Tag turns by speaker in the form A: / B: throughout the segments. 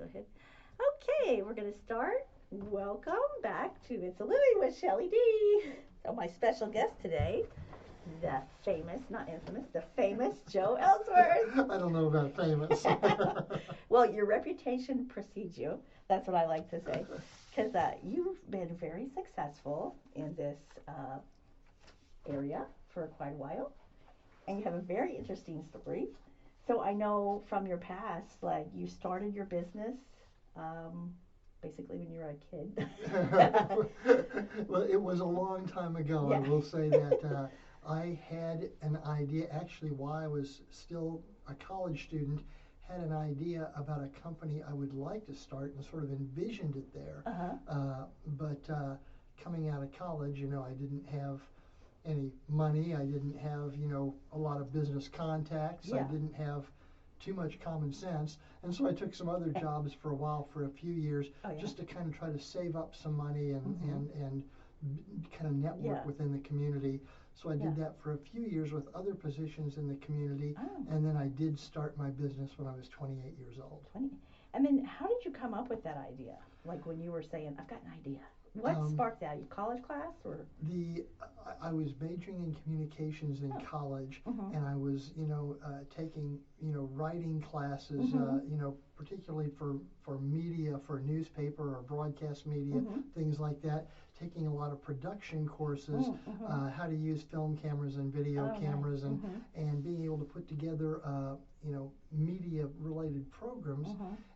A: ahead. Okay, we're going to start. Welcome back to It's a Living with Shelly D. So my special guest today, the famous, not infamous, the famous Joe Ellsworth.
B: I don't know about famous.
A: Well, your reputation precedes you. That's what I like to say. Because you've been very successful in this area for quite a while. And you have a very interesting story. So I know from your past, like you started your business basically when you were a kid.
B: Well, it was a long time ago.
A: Yeah.
B: I will say that I had an idea, actually, while I was still a college student, had an idea about a company I would like to start and sort of envisioned it there. But coming out of college, I didn't have any money. I didn't have, a lot of business contacts.
A: Yeah.
B: I didn't have too much common sense. And so I took some other jobs for a while, for a few years, just to kind of try to save up some money and kind of network within the community. So I did that for a few years with other positions in the community. And then I did start my business when I was 28 years old.
A: 20. And then how did you come up with that idea? Like when you were saying, I've got an idea. What sparked that? Your college class or?
B: I was majoring in communications in college, and I was, taking, writing classes, particularly for media, for newspaper or broadcast media, things like that. Taking a lot of production courses, how to use film cameras and video cameras, and being able to put together, media-related programs.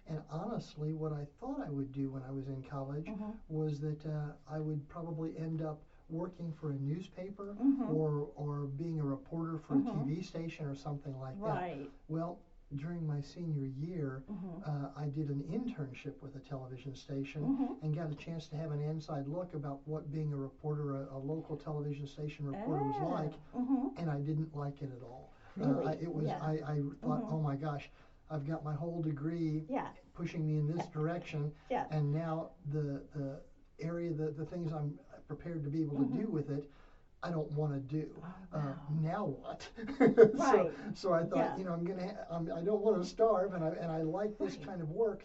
B: And honestly, what I thought I would do when I was in college was that I would probably end up working for a newspaper or being a reporter for a TV station or something like that. Well, during my senior year, I did an internship with a television station and got a chance to have an inside look about what being a reporter, a local television station reporter was like, and I didn't like it at all.
A: Really?
B: I thought, oh my gosh, I've got my whole degree pushing me in this direction, and now the area, the things I'm prepared to be able to do with it, I don't want to do. Now what? So I thought, I don't want to starve, and I like this kind of work.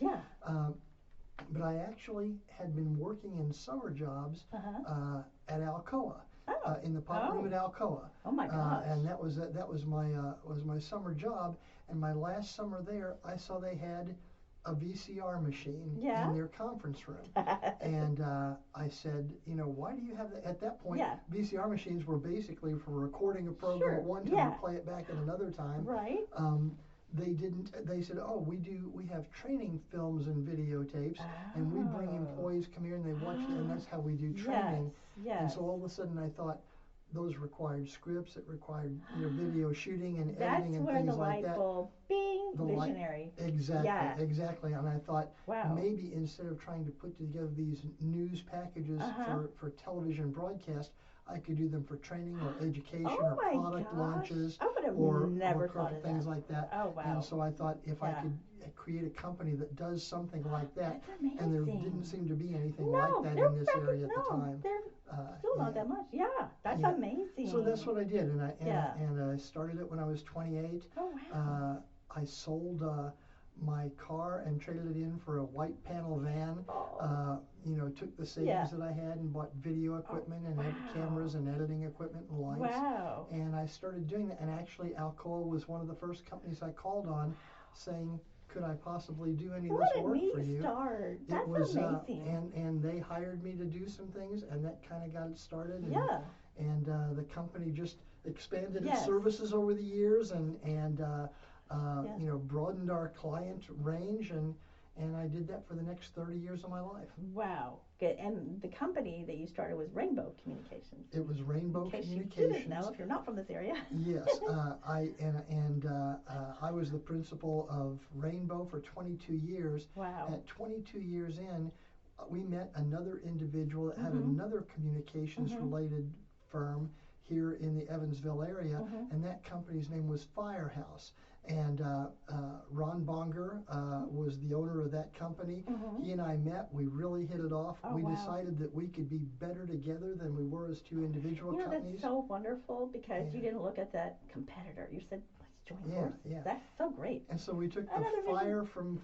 B: But I actually had been working in summer jobs at Alcoa. In the pop room at Alcoa.
A: Oh my gosh!
B: And that was my summer job. And my last summer there, I saw they had a VCR machine in their conference room. And I said, why do you have that? At that point, VCR machines were basically for recording a program at one time and play it back at another time. They said, we have training films and videotapes, and we bring employees come here and they watch it, and that's how we do training. And so all of a sudden I thought, those required scripts, it required video shooting and editing and things like that.
A: That's where the light bulb, bing, visionary.
B: Exactly. And I thought, maybe instead of trying to put together these news packages for television broadcast, I could do them for training or education or product launches or things like that. And so I thought if I could create a company that does something like that, and there didn't seem to be anything like that in this area at the time.
A: Still not that much. That's amazing.
B: So that's what I did, and I started it when I was 28. I sold my car and traded it in for a white panel van. Took the savings that I had and bought video equipment and cameras and editing equipment and lights. And I started doing that. And actually, Alcoa was one of the first companies I called on, saying, could I possibly do any of this work for you?
A: Start.
B: It
A: That's
B: was
A: amazing.
B: And they hired me to do some things, and that kind of got it started. And the company just expanded its services over the years and broadened our client range, and I did that for the next 30 years of my life.
A: Wow. Good. And the company that you started was Rainbow Communications.
B: It was Rainbow Communications.
A: You didn't know if you're not from this area.
B: Yes. I was the principal of Rainbow for 22 years.
A: Wow.
B: At 22 years in, we met another individual that had another communications-related firm here in the Evansville area, and that company's name was Firehouse. And Ron Bonger was the owner of that company. He and I met. We really hit it off. We decided that we could be better together than we were as two individual companies.
A: That's so wonderful because you didn't look at that competitor. You said, let's join forces.
B: Yeah.
A: That's so great.
B: And so we took the fire from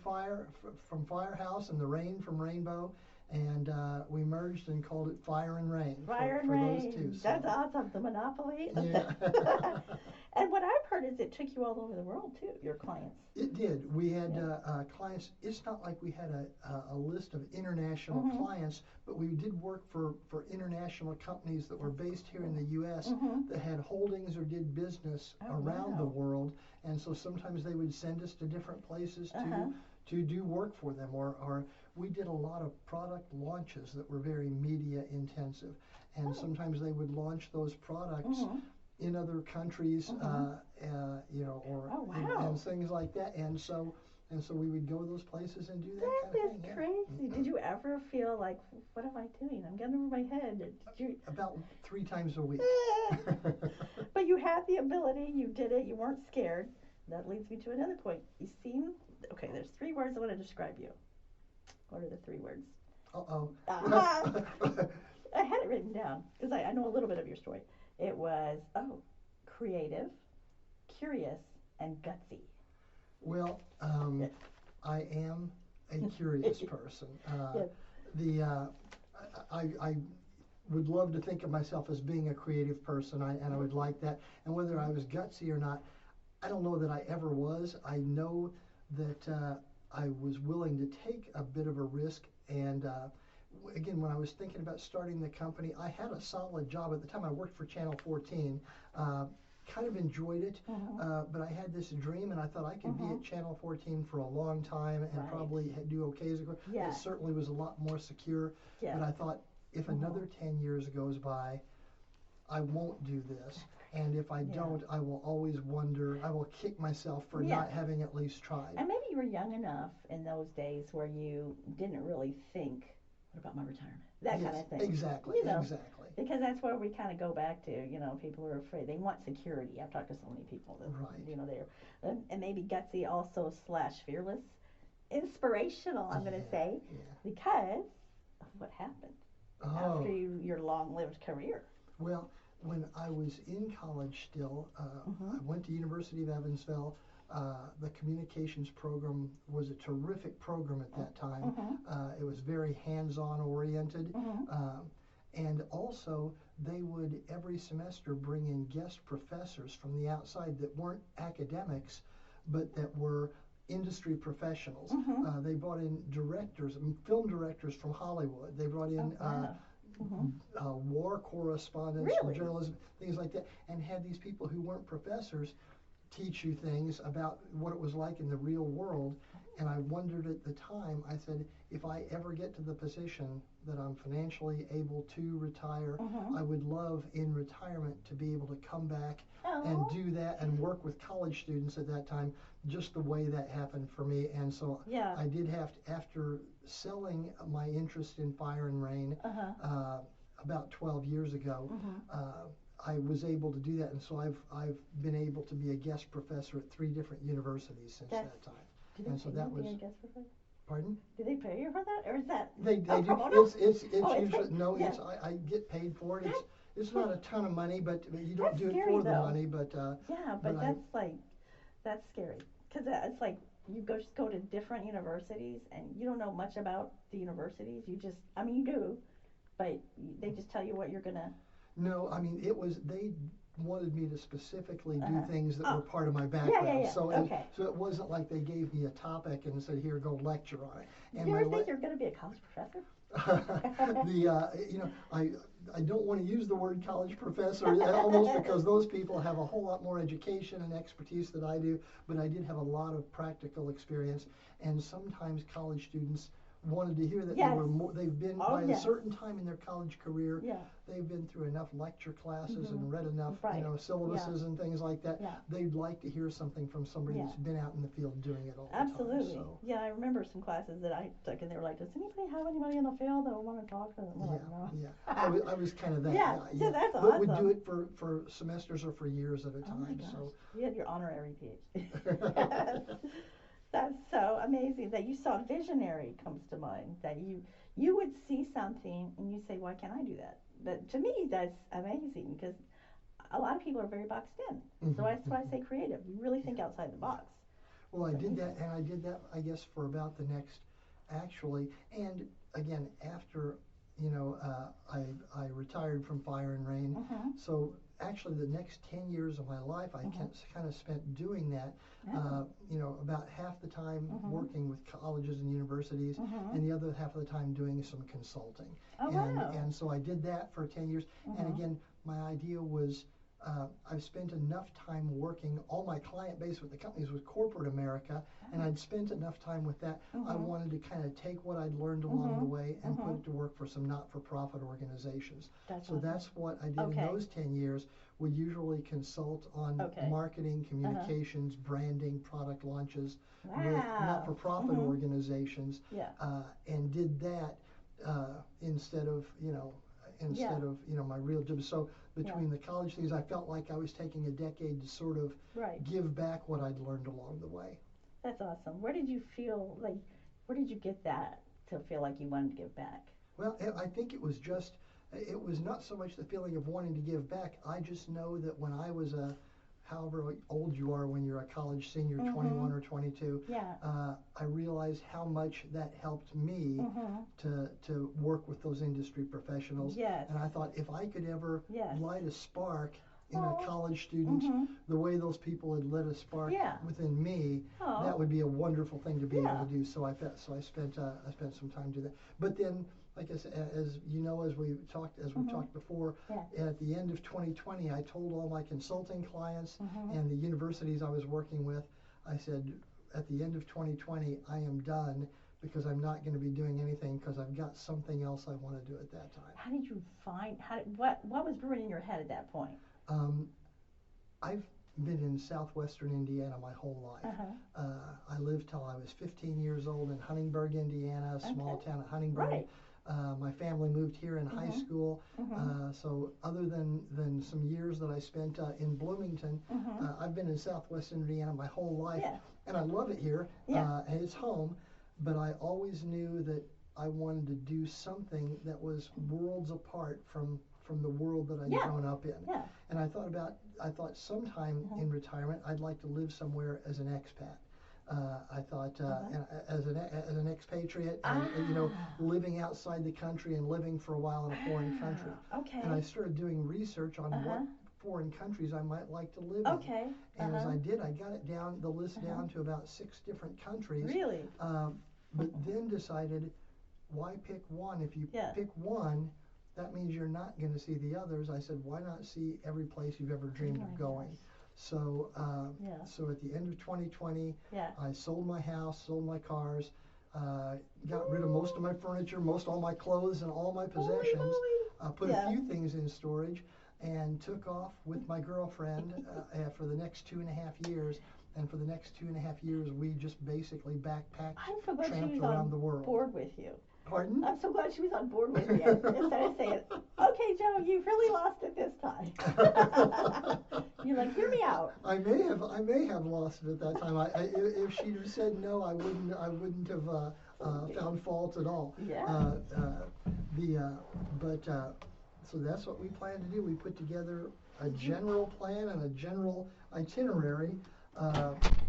B: Firehouse and the rain from Rainbow, and we merged and called it Fire and Rain.
A: Fire and Rain. Those two. So. That's awesome. The Monopoly.
B: Yeah.
A: And what I've heard is it took you all over the world too. Your clients.
B: It did. We had clients. It's not like we had a list of international clients, but we did work for international companies that were based here in the U.S. That had holdings or did business around the world, and so sometimes they would send us to different places to do work for them, or we did a lot of product launches that were very media intensive, and sometimes they would launch those products in other countries, and things like that, and so we would go to those places and do that kind of thing.
A: That is crazy. Did you ever feel like, what am I doing? I'm getting over my head. Did you?
B: About 3 times a week.
A: But you had the ability. You did it. You weren't scared. That leads me to another point. You seem okay. There's 3 words I want to describe you. What are the 3 words? I had it written down because I know a little bit of your story. It was, creative, curious, and gutsy.
B: Well, I am a curious person. I would love to think of myself as being a creative person, and I would like that. And whether I was gutsy or not, I don't know that I ever was. I know that I was willing to take a bit of a risk, and again, when I was thinking about starting the company, I had a solid job at the time. I worked for Channel 14, kind of enjoyed it, but I had this dream, and I thought I could be at Channel 14 for a long time and probably do okay as a girl. It certainly was a lot more secure, but I thought if another 10 years goes by, I won't do this. And if I don't, I will always wonder, I will kick myself for not having at least tried.
A: And maybe you were young enough in those days where you didn't really think, what about my retirement? That kind of thing.
B: Exactly, exactly.
A: Because that's where we kind of go back to, people are afraid. They want security. I've talked to so many people that, they're, and maybe gutsy also / fearless. Inspirational, I'm going to say, because of what happened after your long-lived career.
B: Well, when I was in college still, I went to University of Evansville. The communications program was a terrific program at that time. It was very hands-on oriented. And also, they would every semester bring in guest professors from the outside that weren't academics, but that were industry professionals. They brought in directors, film directors from Hollywood. They brought in war correspondents from journalism, things like that, and had these people who weren't professors teach you things about what it was like in the real world. And I wondered at the time, I said, if I ever get to the position that I'm financially able to retire, I would love in retirement to be able to come back and do that and work with college students at that time, just the way that happened for me. And so I did have to, after selling my interest in Fire and Rain about 12 years ago, I was able to do that, and so I've been able to be a guest professor at 3 different universities since that time.
A: Do they pay you to be a guest professor?
B: Pardon?
A: Do they pay you for that, or is that?
B: They do. It's usually I get paid for it. It's not a ton of money, but you don't do it for the money. But
A: but that's scary because it's like you just go to different universities and you don't know much about the universities. You do, but they just tell you what you're gonna.
B: No, I mean they wanted me to specifically do things that were part of my background. So it wasn't like they gave me a topic and said, here, go lecture on it. And
A: you ever think you're going to be a college professor?
B: I don't want to use the word college professor almost because those people have a whole lot more education and expertise than I do, but I did have a lot of practical experience, and sometimes college students wanted to hear that they've been by a certain time in their college career, they've been through enough lecture classes and read enough syllabuses and things like that. They'd like to hear something from somebody that's been out in the field doing it all the time.
A: Absolutely. So. Yeah, I remember some classes that I took and they were like, does anybody have anybody in the field that will want to talk to them?
B: I was kind of that guy.
A: So that's
B: but
A: awesome.
B: would do it for semesters or for years at a time.
A: Oh my gosh.
B: So
A: You had your honorary PhD. That's so amazing that you saw visionary comes to mind, that you would see something and you say, why can't I do that? But to me, that's amazing because a lot of people are very boxed in. So that's why I say creative. You really think outside the box.
B: Well, I did that, and I did that, I guess, for about the next, actually, and again, after, I retired from Fire and Rain, so actually the next 10 years of my life I kind of spent doing that, about half the time working with colleges and universities, and the other half of the time doing some consulting. And so I did that for 10 years, and again, my idea was, I've spent enough time working, all my client base with the companies was corporate America, and I'd spent enough time with that. I wanted to kind of take what I'd learned along the way and put it to work for some not-for-profit organizations. So that's what I did in those 10 years. We usually consult on marketing, communications, branding, product launches with not-for-profit organizations, and did that instead of my real job. So between the college things, I felt like I was taking a decade to sort of give back what I'd learned along the way.
A: That's awesome. Where did you get that to feel like you wanted to give back?
B: Well, I think it was not so much the feeling of wanting to give back. I just know that when I was however old you are when you're a college senior, 21 or 22, I realized how much that helped me to work with those industry professionals. And I thought if I could ever light a spark in a college student, the way those people had lit a spark within me, that would be a wonderful thing to be able to do. So I spent some time doing that. But then, like I said, as you know, as we talked before, at the end of 2020, I told all my consulting clients and the universities I was working with, I said, at the end of 2020, I am done, because I'm not going to be doing anything, because I've got something else I want to do at that time.
A: How did you find, what was brewing in your head at that point?
B: I've been in southwestern Indiana my whole life. I lived till I was 15 years old in Huntingburg, Indiana, a small town of Huntingburg. My family moved here in high school, so other than some years that I spent in Bloomington, I've been in southwestern Indiana my whole life, and I love it here, and it's home, but I always knew that I wanted to do something that was worlds apart from the world that I'd grown up in. And I thought sometime in retirement I'd like to live somewhere as an expat. I thought as an expatriate, living outside the country and living for a while in a foreign country. And I started doing research on what foreign countries I might like to live in. And as I did, I got it down, the list down to about 6 different countries.
A: Really?
B: But then decided, why pick one? If you pick one, that means you're not going to see the others. I said, why not see every place you've ever dreamed of going? So, so at the end of 2020, I sold my house, sold my cars, got rid of most of my furniture, all my clothes and all my possessions, put a few things in storage, and took off with my girlfriend for the next 2.5 years. And for the next 2.5 years, we just basically backpacked, tramped around the world.
A: I'm so glad she was on board with you.
B: Pardon?
A: I'm so glad she was on board with you. Instead of saying, okay, Joe, you've really lost it this time. You're like, hear me out.
B: I may have lost it at that time. If she'd have said no, I wouldn't have found fault at all. So that's what we planned to do. We put together a general plan and a general itinerary.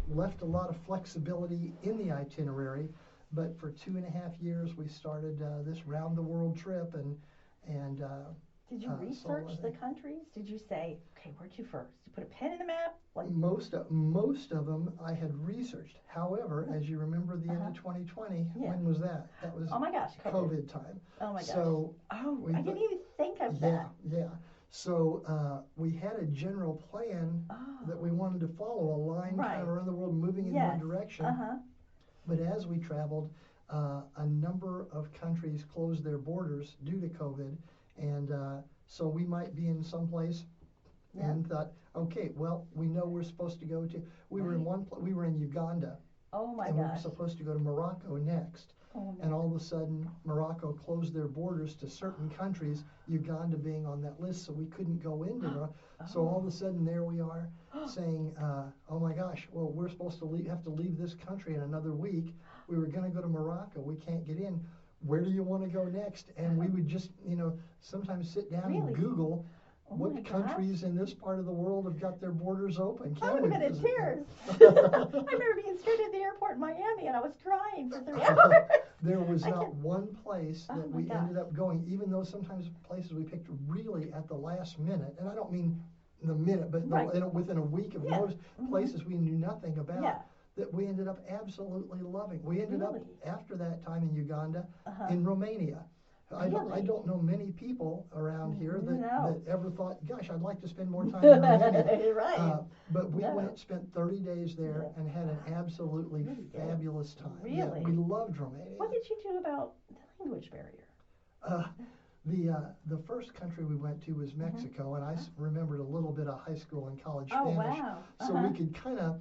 B: Left a lot of flexibility in the itinerary, but for 2.5 years we started this round the world trip, and
A: did you research the countries? Did you say, okay, where to first? You put a pen in the map? Like
B: most of them I had researched. However, as you remember, the end of 2020, when was that? That was COVID time.
A: Oh my gosh.
B: So
A: I didn't even think of that.
B: So we had a general plan that we wanted to follow, a line kind of around the world, moving in one direction. But as we traveled, a number of countries closed their borders due to COVID, and so we might be in some place and thought, okay, well, we know we're supposed to go to. We were in Uganda.
A: Oh my
B: gosh. And we were
A: gosh.
B: supposed to go to Morocco next.
A: Oh,
B: and all of a sudden, Morocco closed their borders to certain countries, Uganda being on that list, so we couldn't go into Morocco. So all of a sudden, there we are saying, oh my gosh, well, we're supposed to have to leave this country in another week. We were going to go to Morocco. We can't get in. Where do you want to go next? And we would just, sometimes sit down and Google what countries in this part of the world have got their borders open?
A: I would have been in tears. I remember being straight at the airport in Miami, and I was crying for 3 hours.
B: There was not one place that we ended up going, even though sometimes places we picked really at the last minute, and I don't mean the minute, but within a week of most places we knew nothing about, that we ended up absolutely loving. We ended up, after that time in Uganda, in Romania. I don't know many people around here that ever thought, gosh, I'd like to spend more time in Romania.
A: Right.
B: But we spent 30 days there and had an absolutely fabulous time.
A: Really?
B: Yeah, we loved Romania.
A: What did you do about the language barrier?
B: The first country we went to was Mexico, and I remembered a little bit of high school and college Spanish.
A: Wow.
B: So we could kind of,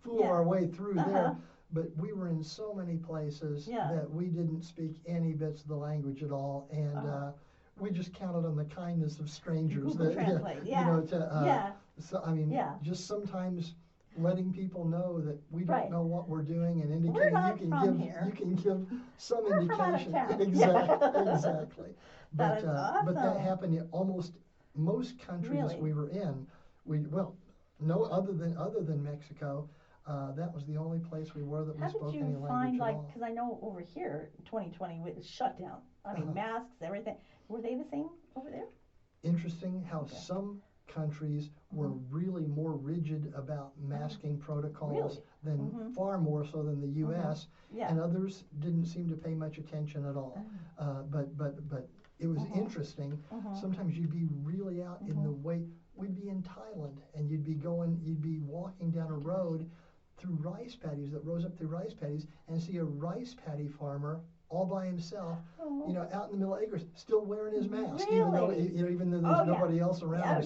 B: fool our way through there. But we were in so many places that we didn't speak any bits of the language at all, and we just counted on the kindness of strangers.
A: Google Translate,
B: So I mean, just sometimes letting people know that we don't know what we're doing, and indicating you can give some indication. Exactly. But but that happened in almost most countries we were in. Other than Mexico. That was the only place we were that we spoke any language at all. How did you find, because
A: I know over here, 2020 was shut down. I mean, masks, everything. Were they the same over there?
B: Interesting how some countries were really more rigid about masking protocols than far more so than the U.S. And others didn't seem to pay much attention at all. But it was interesting. Sometimes you'd be really out in the way. We'd be in Thailand, and you'd be walking down a road through rice paddies that rose up through rice paddies, and see a rice paddy farmer all by himself, out in the middle of acres, still wearing his mask, even though there's nobody else around.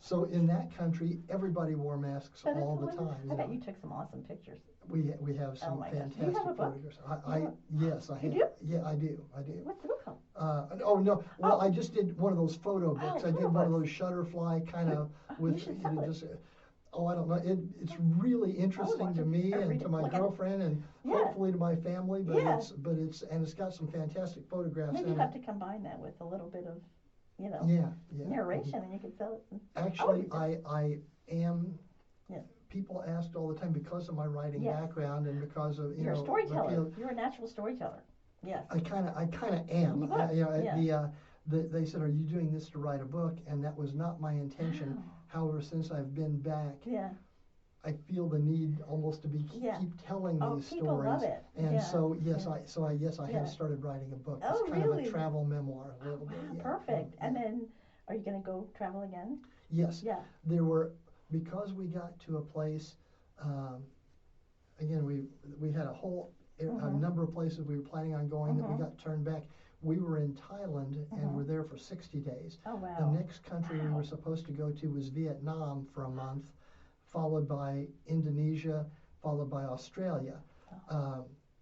B: So in that country, everybody wore masks all the time.
A: I bet you took some awesome pictures.
B: We have some fantastic
A: do you have a book?
B: photographs. Yes, I have.
A: You do?
B: Yeah, I do.
A: What's the book called?
B: No. Well, I just did one of those photo books. I did one of those Shutterfly kind of with I don't know. It's really interesting to me and to my girlfriend and hopefully to my family. But it's got some fantastic photographs.
A: Maybe you have to combine that with a little bit of narration, and you could sell it.
B: Actually, I am. People asked all the time because of my writing background and because of
A: you're a storyteller. You're a natural storyteller. Yes.
B: I kind of am. They said, "Are you doing this to write a book?" And that was not my intention. However, since I've been back, I feel the need almost to keep telling these
A: people
B: stories.
A: Love it.
B: And I have started writing a book. It's kind of a travel memoir a little bit.
A: Perfect. And then, are you going to go travel again?
B: Yes. Yeah. Because we got to a place. Again, we had a whole a number of places we were planning on going that we got turned back. We were in Thailand and were there for 60 days.
A: Oh, wow.
B: The next country we were supposed to go to was Vietnam for a month, followed by Indonesia, followed by Australia.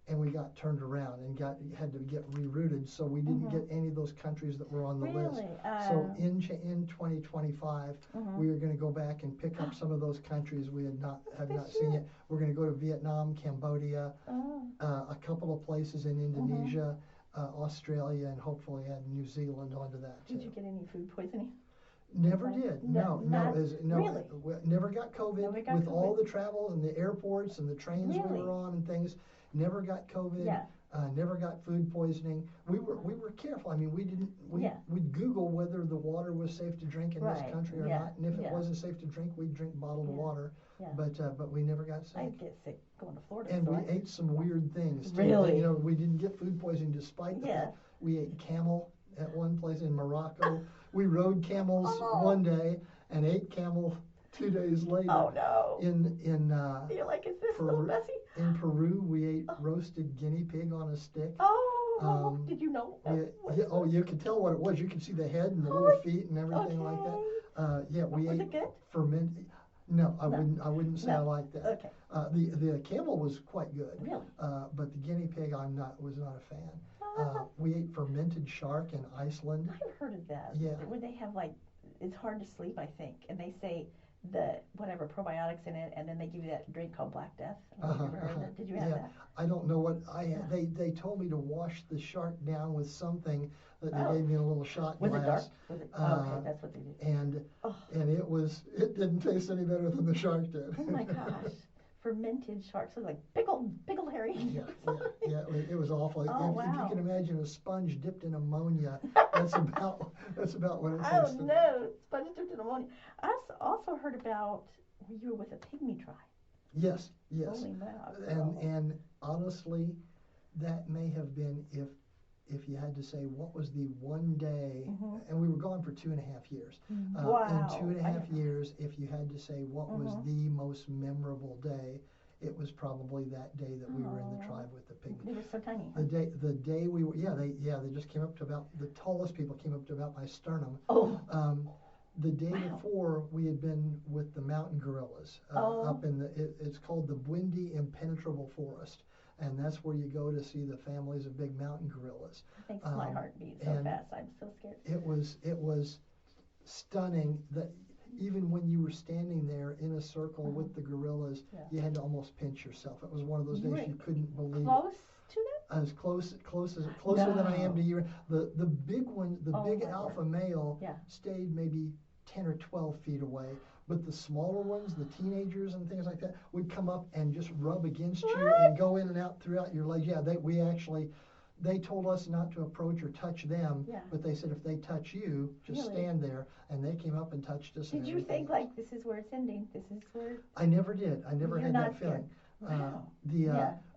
B: And we got turned around and had to get rerouted, so we didn't get any of those countries that were on the list. So in 2025, we are going to go back and pick up some of those countries we have not seen yet. We're going to go to Vietnam, Cambodia, a couple of places in Indonesia, Australia, and hopefully add New Zealand onto that too.
A: Did you get any food poisoning?
B: Never did. No.
A: Really?
B: Never got COVID with all the travel and the airports and the trains we were on and things. Never got COVID. Never got food poisoning. We were careful. I mean, we'd Google whether the water was safe to drink in this country or not, and if it wasn't safe to drink, we'd drink bottled water. But we never got sick.
A: I'd get sick going to Florida.
B: And we ate some weird things too.
A: Really?
B: We didn't get food poisoning despite that. We ate camel at one place in Morocco. We rode camels one day and ate camel 2 days later.
A: Oh no!
B: You're
A: like, is this so messy?
B: In Peru, we ate roasted guinea pig on a stick.
A: Oh, did you know?
B: You could tell what it was. You could see the head and the little feet and everything like that. We ate
A: it good?
B: fermented. No, I wouldn't say I liked that.
A: Okay.
B: The camel was quite good.
A: Really?
B: But the guinea pig, was not a fan. We ate fermented shark in Iceland.
A: I've heard of that.
B: Yeah.
A: Where they have it's hard to sleep, I think, and they say the whatever probiotics in it, and then they give you that drink called Black Death. Have you ever heard of that? Did you have that?
B: I don't know what they told me to wash the shark down with something that they gave me in a little shot glass.
A: Was it dark? Was it? Okay, that's what they did.
B: And it didn't taste any better than the shark did.
A: Oh my gosh. Fermented sharks, so like pickled Harry.
B: It was awful.
A: Oh,
B: if you can imagine a sponge dipped in ammonia, that's about what it tasted.
A: Oh no, sponge dipped in ammonia. I also heard about where you were with a pygmy tribe.
B: Yes.
A: Holy mackerel.
B: And honestly, that may have been if you had to say what was the one day, and we were gone for 2.5 years.
A: Wow.
B: In 2.5 years, if you had to say what was the most memorable day, it was probably that day that we were in the tribe with the pygmies.
A: They were so tiny.
B: The day we were, they just came up to about, the tallest people came up to about my sternum.
A: Oh.
B: The day before, we had been with the mountain gorillas up in it's called the Bwindi Impenetrable Forest. And that's where you go to see the families of big mountain gorillas.
A: It makes my heart beat so fast. I'm so scared.
B: It was stunning that even when you were standing there in a circle with the gorillas, you had to almost pinch yourself. It was one of those days you couldn't believe.
A: Close to them?
B: As closer than I am to you. The big one, big alpha male, stayed maybe 10 or 12 feet away. But the smaller ones, the teenagers and things like that, would come up and just rub against you and go in and out throughout your legs. Yeah, they told us not to approach or touch them, but they said if they touch you, just stand there. And they came up and touched us.
A: Did you think like this is where it's ending? This is where?
B: I never did. I never had that feeling.
A: Wow.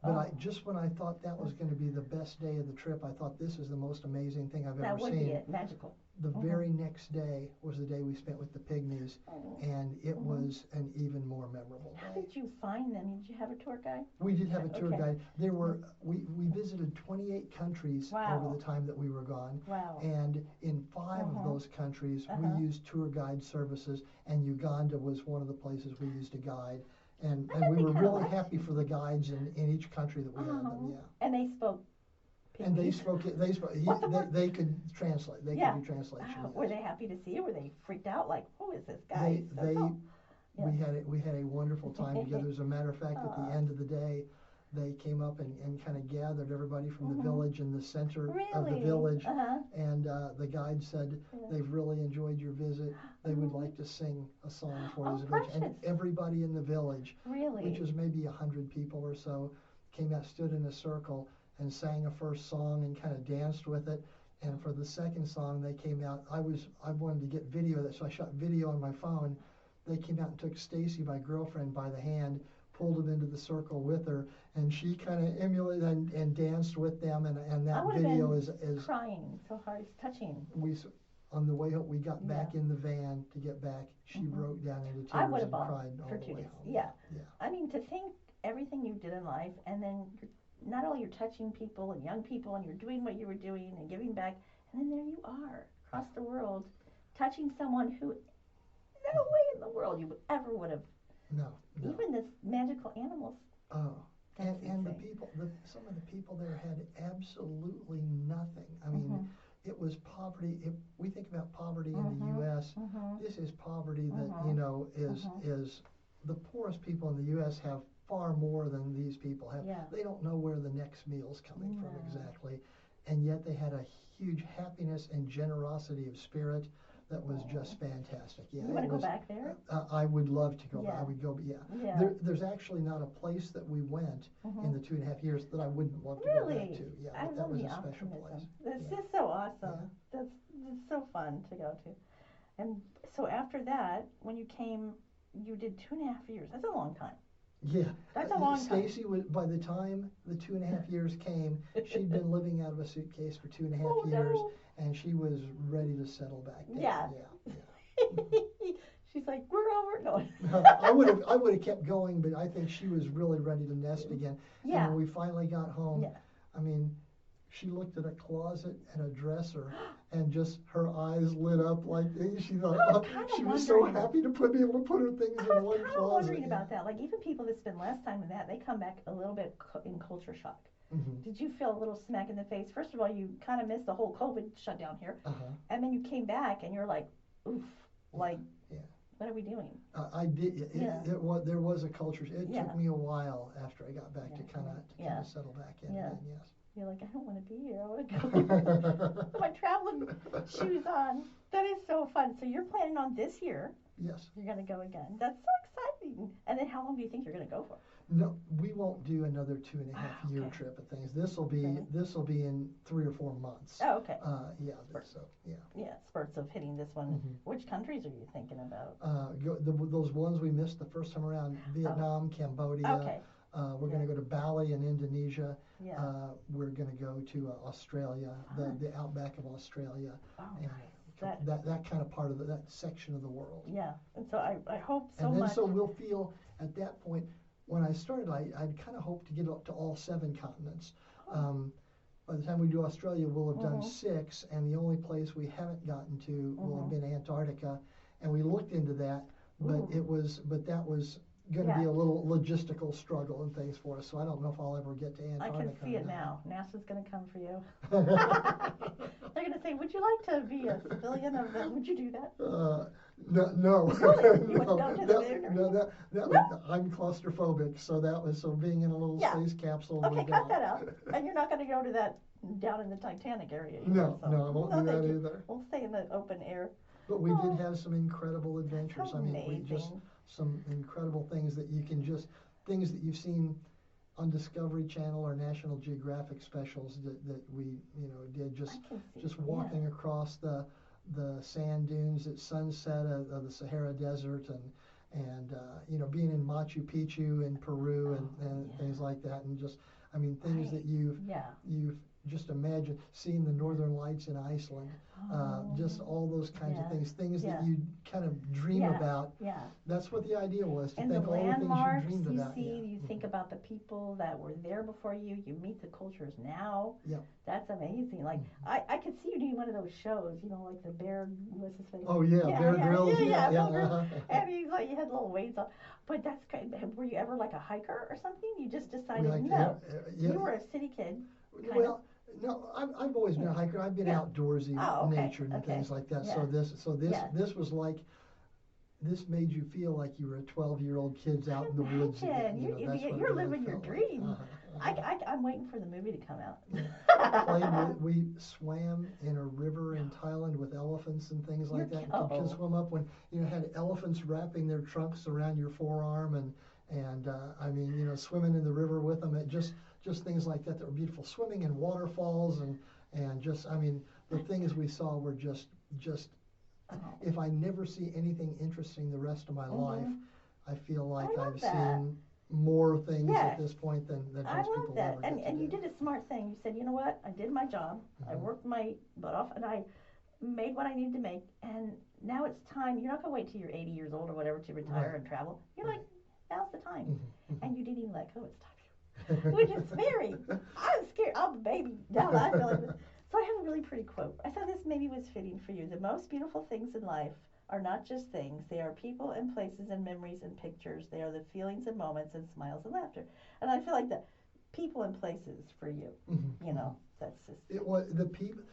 B: But just when I thought that was going to be the best day of the trip, I thought this is the most amazing thing I've ever seen.
A: That would be it, magical.
B: The very next day was the day we spent with the pygmies, and it was an even more memorable day.
A: How did you find them? Did you have a tour guide?
B: We did have a tour guide. There were we visited 28 countries over the time that we were gone.
A: Wow.
B: And in 5 of those countries, we used tour guide services, and Uganda was one of the places we used a guide. And we were really happy for the guides in each country that we had them. Yeah.
A: And they spoke.
B: And they spoke. They could translate. They could do translation.
A: Wow. Were they happy to see you? Were they freaked out? Like, who is this guy?
B: We had a wonderful time together. As a matter of fact, at the end of the day, they came up and kind of gathered everybody from the village in the center of the village. And the guide said they've really enjoyed your visit. They would like to sing a song for you. And everybody in the village, which was maybe 100 people or so, came out, stood in a circle, and sang a first song and kind of danced with it. And for the second song, they came out. I wanted to get video of that, so I shot video on my phone. They came out and took Stacy, my girlfriend, by the hand, pulled him into the circle with her, and she kind of emulated and danced with them. And that video is
A: crying so hard, it's touching.
B: On the way home, we got back in the van to get back. She broke down into tears and cried all the way home.
A: Yeah. I mean, to think everything you did in life, and then not only you're touching people and young people, and you're doing what you were doing and giving back, and then there you are across the world, touching someone who no way in the world you ever would have.
B: No.
A: Even this magical animals.
B: Oh, and the people, some of the people there had absolutely nothing. I mean, it was poverty. If we think about poverty in the U.S., this is poverty that is the poorest people in the U.S. have far more than these people have. They don't know where the next meal's coming from exactly, and yet they had a huge happiness and generosity of spirit that was just fantastic. Yeah,
A: you want to go back there?
B: I would love to go back. I would go, there's actually not a place that we went in the 2.5 years that I wouldn't love to go back to. Yeah, that was a special place.
A: That's just so awesome. That's so fun to go to. And so after that, when you came, you did 2.5 years. That's a long time.
B: Yeah,
A: that's a long time.
B: Stacy was, by the time the 2.5 years came, she'd been living out of a suitcase for 2.5 years, and she was ready to settle back down.
A: Yeah. She's like, we're over. No.
B: I would have kept going, but I think she was really ready to nest again.
A: Yeah.
B: And when we finally got home, I mean, she looked at a closet and a dresser, and just her eyes lit up like she thought. She was so happy to be able to put her things in one closet. I was
A: wondering about that. Like even people that spend less time in that, they come back a little bit in culture shock. Did you feel a little smack in the face? First of all, you kind of missed the whole COVID shutdown here, and then you came back and you're like, oof, like What are we doing?
B: I did. There was a culture. It took me a while after I got back to kind of settle back in.
A: Yeah.
B: Again, yes.
A: You're like, I don't want to be here. I want to go. Put my traveling shoes on. That is so fun. So you're planning on this year.
B: Yes.
A: You're going to go again. That's so exciting. And then how long do you think you're going to go for?
B: No, we won't do another 2.5 year trip of things. This will be in 3 or 4 months.
A: Oh, okay.
B: Yeah.
A: Spurts of hitting this one. Mm-hmm. Which countries are you thinking about?
B: Those ones we missed the first time around: Vietnam, Cambodia.
A: Okay.
B: We're going to go to Bali in Indonesia.
A: Yeah.
B: We're going to go to Australia, the outback of Australia.
A: Oh,
B: and that kind of part of that section of the world.
A: Yeah. And so I hope so much.
B: And then so we'll feel at that point. When I started, I'd kind of hoped to get up to all 7 continents. By the time we do Australia, we'll have done 6, and the only place we haven't gotten to will have been Antarctica. And we looked into that, but that was going to be a little logistical struggle and things for us. So I don't know if I'll ever get to Antarctica.
A: I can see it now. NASA's going to come for you. They're going to say, "Would you like to be a civilian of that? Would you do that?"
B: No.
A: Really? You wouldn't go to the
B: No, I'm claustrophobic, so being in a little space capsule.
A: Okay, cut that out. And you're not going to go to that down in the Titanic area either.
B: No, I won't do that either.
A: We'll stay in the open air.
B: But we did have some incredible adventures. I mean, we just some incredible things that things that you've seen on Discovery Channel or National Geographic specials that we did just walking across the sand dunes at sunset of the Sahara Desert and being in Machu Picchu in Peru and things like that, and just things that you've just imagine seeing the Northern Lights in Iceland, just all those kinds of things that you kind of dream about.
A: Yeah.
B: That's what the idea was, to
A: and
B: think
A: the
B: all the things
A: landmarks
B: you dreamed about.
A: You think about the people that were there before you. You meet the cultures now.
B: Yeah.
A: That's amazing. Like I could see you doing one of those shows, like the Bear, what's his face?
B: Oh yeah, Bear Grylls.
A: Yeah. And he's like, you had little weights on. But that's kind of, were you ever like a hiker or something? You just decided no. You were a city kid.
B: Well. No, I've always been a hiker. I've been outdoorsy, natured and things like that. Yeah. So this was like, this made you feel like you were a 12-year-old kid out in the woods.
A: You're living your dream. I'm waiting for the movie to come out.
B: We swam in a river in Thailand with elephants and things like that. You could swim up when had elephants wrapping their trunks around your forearm and swimming in the river with them. It just things like that were beautiful. Swimming in waterfalls and just the things we saw were just if I never see anything interesting the rest of my life, I feel like I've seen more things at this point than most people ever get.
A: And you did a smart thing. You said, you know what? I did my job. I worked my butt off and I made what I needed to make, and now it's time. You're not going to wait till you're 80 years old or whatever to retire and travel. You're like, now's the time. And you didn't even let go. It's time. Which is scary. I'm scared. I'm a baby. Now I feel like this. So I have a really pretty quote. I thought this maybe was fitting for you. The most beautiful things in life are not just things. They are people and places and memories and pictures. They are the feelings and moments and smiles and laughter. And I feel like the people and places for you. That's just.
B: It was the people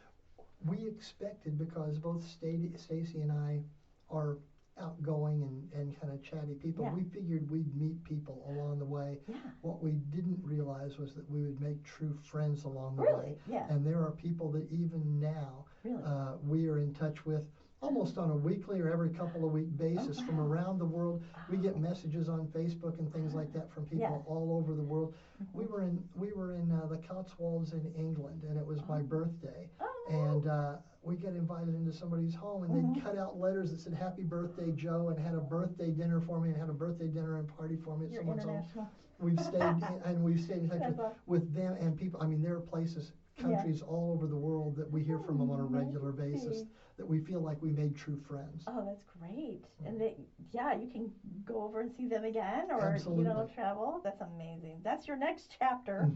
B: we expected, because both Stacy and I are outgoing and kind of chatty people. We figured we'd meet people along the way. What we didn't realize was that we would make true friends along the way. And there are people that even now we are in touch with almost on a weekly or every couple of week basis from around the world. We get messages on Facebook and things like that from people all over the world. We were in the Cotswolds in England, and it was my birthday. And we got invited into somebody's home, and they'd cut out letters that said "Happy Birthday, Joe," and had a birthday dinner for me, and had a birthday dinner and party for me at someone's home. We've stayed in touch with them and people. There are places, countries all over the world that we hear from them on a regular basis, that we feel like we made true friends.
A: Oh, that's great. And you can go over and see them again, or travel. That's amazing. That's your next chapter.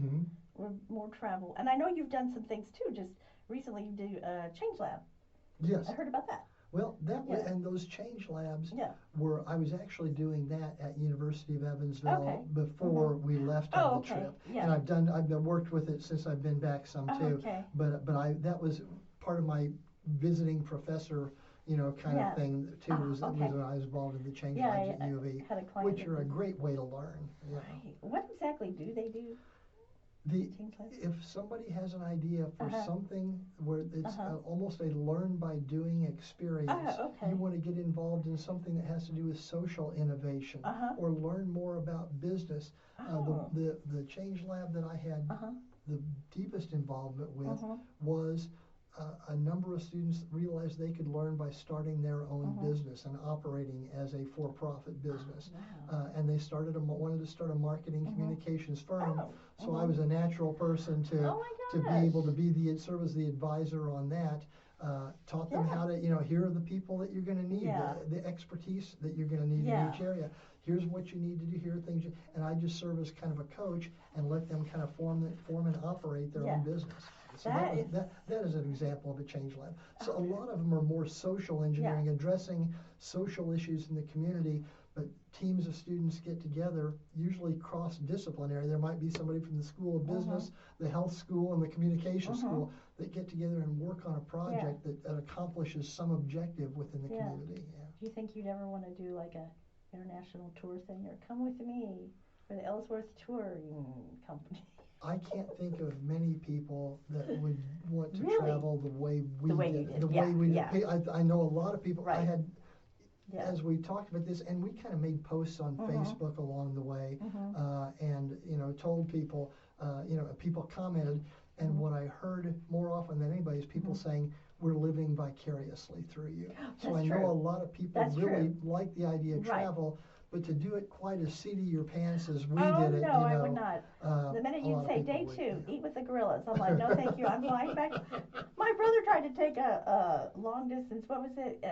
A: With more travel. And I know you've done some things too. Just recently you did Change Lab.
B: Yes.
A: I heard about that.
B: Well, and those Change Labs I was actually doing that at University of Evansville before we left on the trip. And I've worked with it since I've been back some too. But that was part of my visiting professor, kind of thing too. Was when I was involved in the change labs at U of E, which are a great way to learn.
A: Right. What exactly do they do?
B: If somebody has an idea for something where it's almost a learn by doing experience, you want to get involved in something that has to do with social innovation or learn more about business. The change lab that I had the deepest involvement with was a number of students realized they could learn by starting their own business and operating as a for-profit business. And they wanted to start a marketing communications firm. So I was a natural person to be able to serve as the advisor on that. Taught them how to, here are the people that you're going to need, the expertise that you're going to need in each area. Here's what you need to do. Here are things, and I just serve as kind of a coach and let them kind of form and operate their own business. So that is an example of a change lab. So a lot of them are more social engineering, addressing social issues in the community, but teams of students get together, usually cross-disciplinary. There might be somebody from the School of Business, the health school, and the communication school that get together and work on a project that accomplishes some objective within the community.
A: Do you think you'd ever want to do like a international tour thing, or come with me for the Ellsworth Touring Company?
B: I can't think of many people that would want to travel the way we did. The way we did. I know a lot of people. I had, as we talked about this, and we kind of made posts on Facebook along the way, and told people, people commented, and what I heard more often than anybody is people saying, we're living vicariously through you. So I know a lot of people really like the idea of travel, but to do it quite as seat of your pants as we did it,
A: I would not. The minute you say day 2, eat with the gorillas, I'm like, no, thank you. I'm flying back. My brother tried to take a long distance. What was it?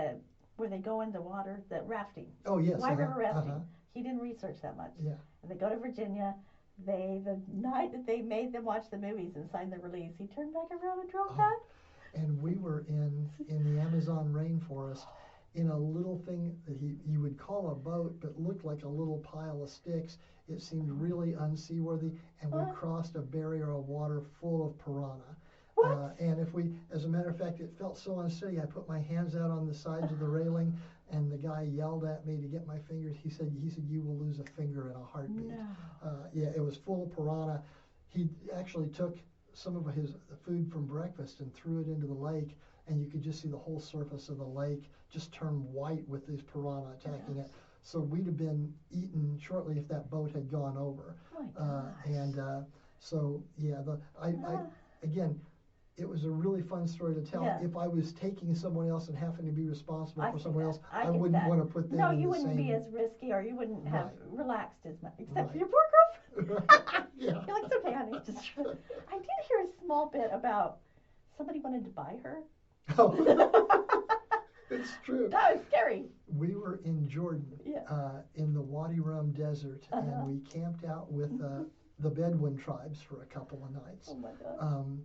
A: Where they go in the water, the rafting.
B: Oh yes.
A: White River rafting. He didn't research that much.
B: Yeah.
A: And they go to Virginia. The night that they made them watch the movies and sign the release, he turned back around and drove back.
B: And we were in the Amazon rainforest in a little thing that you would call a boat, but looked like a little pile of sticks. It seemed really unseaworthy, and we crossed a barrier of water full of piranha. And as a matter of fact, it felt so unsteady. I put my hands out on the sides of the railing, and the guy yelled at me to get my fingers. He said, you will lose a finger in a heartbeat.
A: No.
B: It was full of piranha. He actually took some of his food from breakfast and threw it into the lake, and you could just see the whole surface of the lake just turn white with these piranha attacking it. So we'd have been eaten shortly if that boat had gone over. Again, it was a really fun story to tell. If I was taking someone else and having to be responsible for someone else, I wouldn't want to put them in the same...
A: No, you wouldn't be as risky, or you wouldn't have relaxed as much, except for your poor girlfriend. You're like, it's okay, honey. I did hear a small bit about somebody wanted to buy her.
B: It's true.
A: That was scary.
B: We were in Jordan, in the Wadi Rum Desert, and we camped out with the Bedouin tribes for a couple of nights.
A: Oh my God.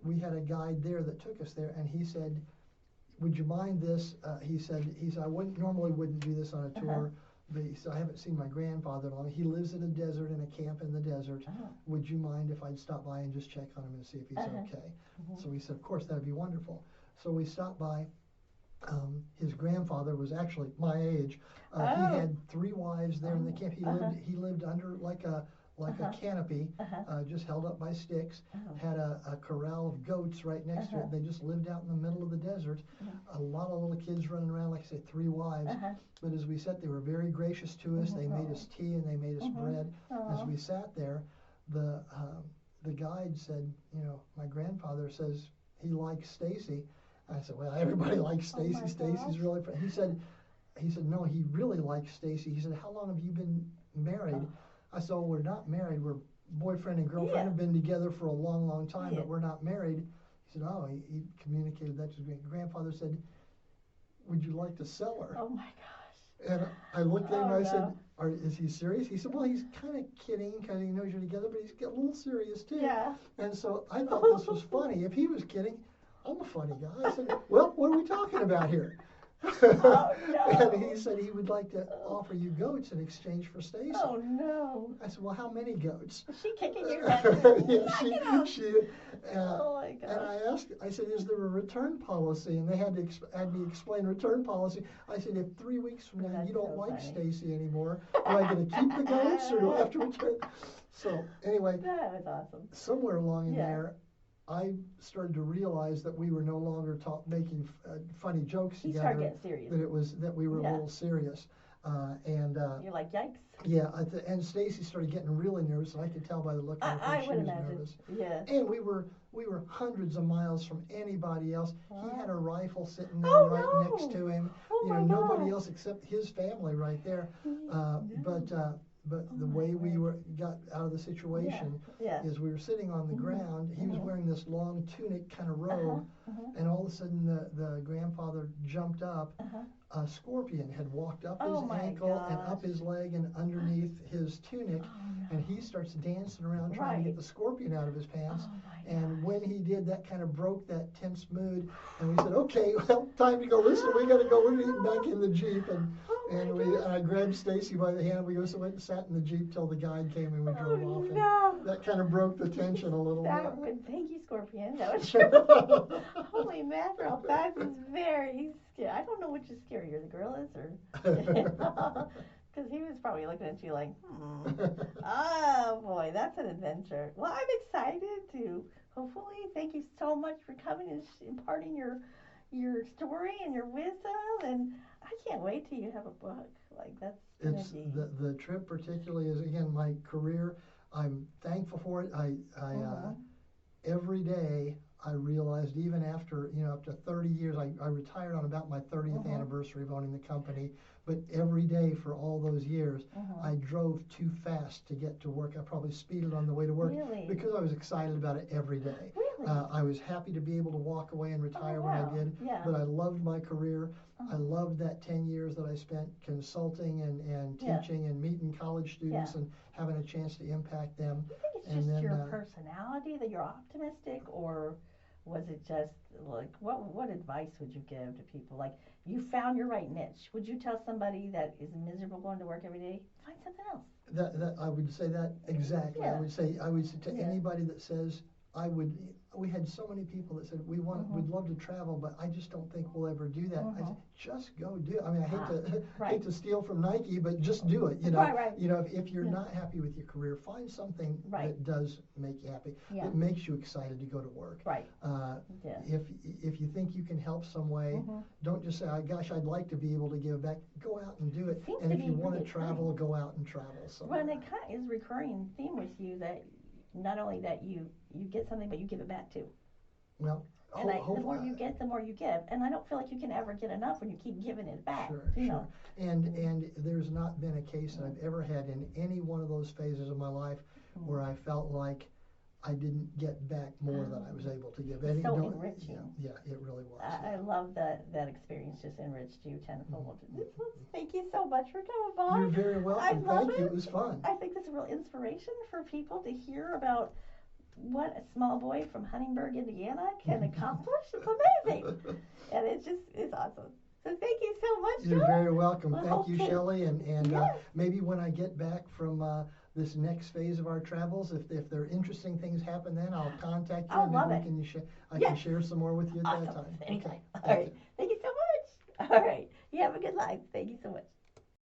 B: We had a guide there that took us there, and he said, would you mind this? He said, I normally wouldn't do this on a tour, but he said, I haven't seen my grandfather long. He lives in a desert, in a camp in the desert. Would you mind if I'd stop by and just check on him and see if he's okay? So we said, of course, that'd be wonderful. So we stopped by. His grandfather was actually my age. He had 3 wives there in the camp. He lived under like a canopy, just held up by sticks, had a corral of goats right next to it. They just lived out in the middle of the desert. A lot of little kids running around, like I say, 3 wives. But as we sat, they were very gracious to us. They made us tea and they made us bread. As we sat there, the guide said, my grandfather says he likes Stacy. I said, well, everybody likes Stacy. Stacy's really fun. He said, no, he really likes Stacy. He said, how long have you been married? I said, we're not married. We're boyfriend and girlfriend, have been together for a long, long time, but we're not married. He said, he communicated that to his grandfather. Said, would you like to sell her?
A: Oh my gosh.
B: And I looked at him and I said, is he serious? He said, well, he's kind of kidding because he knows you're together, but he's getting a little serious too. And so I thought this was funny. If he was kidding, I'm a funny guy. I said, well, what are we talking about here?
A: Oh, no.
B: And he said he would like to offer you goats in exchange for Stacy.
A: Oh, no.
B: I said, well, how many goats?
A: Is she kicking your head?
B: Yeah, she
A: oh, my gosh.
B: And I said, is there a return policy? And they had me explain return policy. I said, if 3 weeks from now you don't like Stacy anymore, am I going to keep the goats or do I have to return? So anyway,
A: that was awesome.
B: Somewhere along in there, I started to realize that we were no longer making funny jokes together.
A: You started getting serious.
B: That we were a little serious.
A: You're like, yikes.
B: Yeah, and Stacy started getting really nervous, and I could tell by the look on her face she was nervous.
A: Yeah.
B: And we were hundreds of miles from anybody else. He had a rifle sitting there next to him. Nobody else except his family right there. But the way we got out of the situation is we were sitting on the ground. He was wearing this long tunic kind of robe, and all of a sudden the grandfather jumped up. A scorpion had walked up his ankle and up his leg and underneath his tunic, and he starts dancing around trying to get the scorpion out of his pants. And when he did, that kind of broke that tense mood, and we said, okay, well, time to go. Listen, we got to go. We're getting back in the Jeep, and I grabbed Stacy by the hand. We went and sat in the Jeep till the guide came and we drove off. And that kind of broke the tension a little bit.
A: Thank you, Scorpion. That was true. Holy mackerel, that is very scary. I don't know which is scarier, the gorillas or... Because he was probably looking at you like, oh boy, that's an adventure. Well, I'm excited to hopefully, thank you so much for coming and imparting your story and your wisdom, and I can't wait till you have a book. Like, that's
B: the trip particularly is, again, my career. I'm thankful for it. Every day I realized, even after up to 30 years, I retired on about my 30th anniversary of owning the company. But every day for all those years, I drove too fast to get to work. I probably speeded on the way to work because I was excited about it every day.
A: Really?
B: I was happy to be able to walk away and retire when I did. Yeah. But I loved my career. I loved that 10 years that I spent consulting and teaching and meeting college students and having a chance to impact them.
A: Do you think it's just your personality that you're optimistic, or was it just like what advice would you give to people? Like, you found your right niche. Would you tell somebody that is miserable going to work every day, find something else?
B: That I would say that exactly. Yeah. I would say to anybody that says we had so many people that said we'd love to travel, but I just don't think we'll ever do that. I said, just go do it. I mean, I hate to steal from Nike, but just do it. If you're not happy with your career, find something that does make you happy. That makes you excited to go to work.
A: Right.
B: If you think you can help some way, don't just say, gosh, I'd like to be able to give back. Go out and do it. And if you want to travel, go out and travel.
A: Well, and it kind of is a recurring theme with you that not only that you get something, but you give it back too.
B: Well,
A: and the more you get, the more you give. And I don't feel like you can ever get enough when you keep giving it back.
B: Sure. And there's not been a case that I've ever had in any one of those phases of my life where I felt like I didn't get back more than I was able to give.
A: It's so enriching.
B: Yeah, it really was.
A: I love that experience just enriched you tenfold. Thank you so much for coming, Bob.
B: You're very welcome. Thank you. It was fun.
A: I think it's a real inspiration for people to hear about what a small boy from Huntingburg, Indiana can accomplish. It's amazing. And it's awesome. So thank you so much,
B: You're very welcome. Thank you, Shelley. And maybe when I get back from this next phase of our travels, if there are interesting things happen then, I'll contact you. I can share some more with you at that time.
A: Anytime. Okay. All right. Thank you so much. All right. You have a good life. Thank you so much.